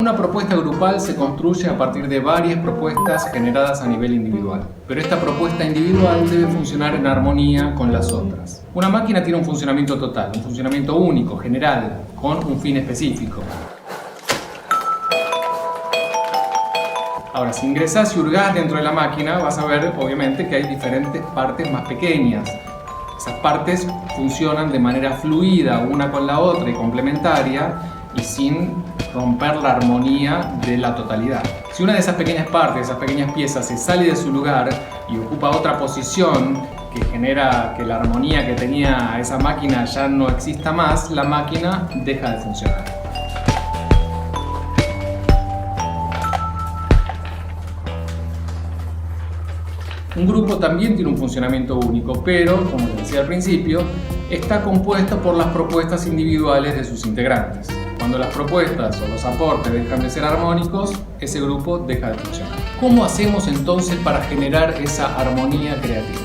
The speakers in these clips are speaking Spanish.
Una propuesta grupal se construye a partir de varias propuestas generadas a nivel individual, pero esta propuesta individual debe funcionar en armonía con las otras. Una máquina tiene un funcionamiento total, un funcionamiento único, general, con un fin específico. Ahora, si ingresás y hurgás dentro de la máquina, vas a ver, obviamente, que hay diferentes partes más pequeñas. Esas partes funcionan de manera fluida una con la otra y complementaria y sin romper la armonía de la totalidad. Si una de esas pequeñas partes, esas pequeñas piezas, se sale de su lugar y ocupa otra posición que genera que la armonía que tenía esa máquina ya no exista más, la máquina deja de funcionar. Un grupo también tiene un funcionamiento único, pero, como les decía al principio, está compuesto por las propuestas individuales de sus integrantes. Cuando las propuestas o los aportes dejan de ser armónicos, ese grupo deja de funcionar. ¿Cómo hacemos entonces para generar esa armonía creativa?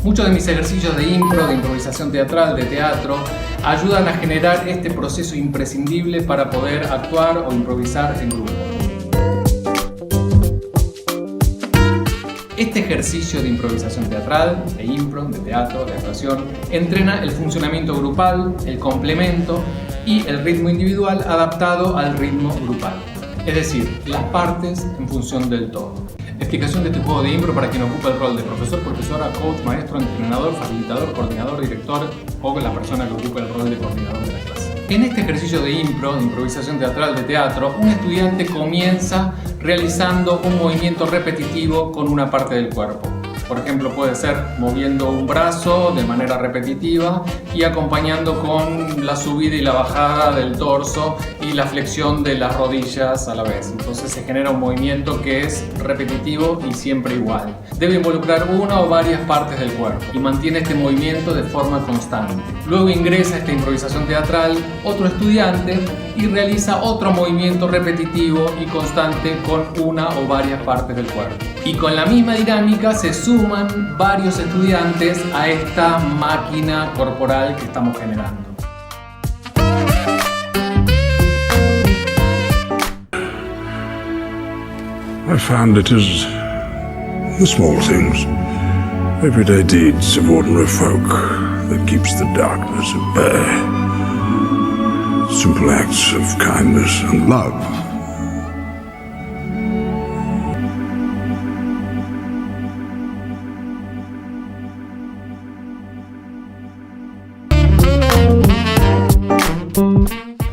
Muchos de mis ejercicios de impro, de improvisación teatral, de teatro, ayudan a generar este proceso imprescindible para poder actuar o improvisar en grupo. Este ejercicio de improvisación teatral, de impro, de teatro, de actuación, entrena el funcionamiento grupal, el complemento y el ritmo individual adaptado al ritmo grupal. Es decir, las partes en función del todo. Explicación de este juego de impro para quien ocupa el rol de profesor, profesora, coach, maestro, entrenador, facilitador, coordinador, director o la persona que ocupa el rol de coordinador de la clase. En este ejercicio de impro, de improvisación teatral, de teatro, un estudiante comienza realizando un movimiento repetitivo con una parte del cuerpo. Por ejemplo, puede ser moviendo un brazo de manera repetitiva y acompañando con la subida y la bajada del torso y la flexión de las rodillas a la vez. Entonces se genera un movimiento que es repetitivo y siempre igual. Debe involucrar una o varias partes del cuerpo y mantiene este movimiento de forma constante. Luego ingresa a esta improvisación teatral otro estudiante y realiza otro movimiento repetitivo y constante con una o varias partes del cuerpo. Y con la misma dinámica se suman varios estudiantes a esta máquina corporal que estamos generando. I found it is the small things, everyday deeds of ordinary folk that keeps the darkness at bay. Simple acts of kindness and love.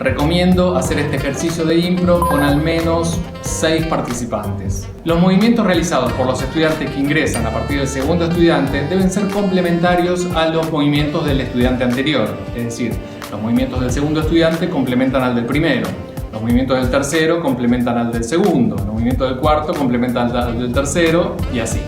Recomiendo hacer este ejercicio de impro con al menos 6 participantes. Los movimientos realizados por los estudiantes que ingresan a partir del segundo estudiante deben ser complementarios a los movimientos del estudiante anterior. Es decir, los movimientos del segundo estudiante complementan al del primero. Los movimientos del tercero complementan al del segundo. Los movimientos del cuarto complementan al del tercero y así.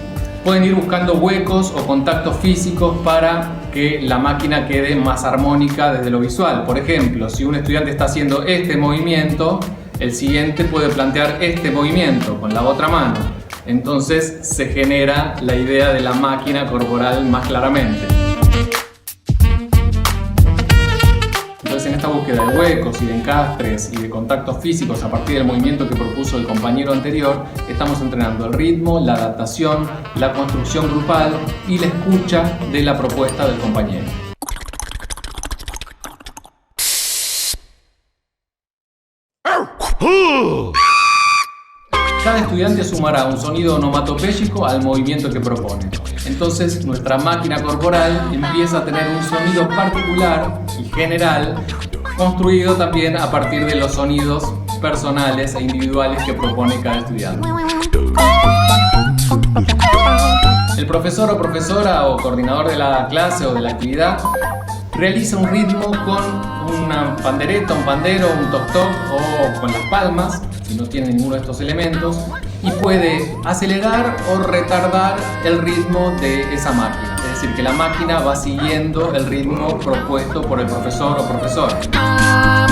Pueden ir buscando huecos o contactos físicos para que la máquina quede más armónica desde lo visual. Por ejemplo, si un estudiante está haciendo este movimiento, el siguiente puede plantear este movimiento con la otra mano. Entonces se genera la idea de la máquina corporal más claramente. Entonces, en esta búsqueda de huecos y de encastres y de contactos físicos a partir del movimiento que propuso el compañero anterior, estamos entrenando el ritmo, la adaptación, la construcción grupal y la escucha de la propuesta del compañero. Cada estudiante sumará un sonido onomatopéyico al movimiento que propone. Entonces, nuestra máquina corporal empieza a tener un sonido particular y general, construido también a partir de los sonidos personales e individuales que propone cada estudiante. El profesor o profesora o coordinador de la clase o de la actividad realiza un ritmo con una pandereta, un pandero, un toc-toc o con las palmas, si no tiene ninguno de estos elementos, y puede acelerar o retardar el ritmo de esa máquina. Es decir, que la máquina va siguiendo el ritmo propuesto por el profesor o profesora.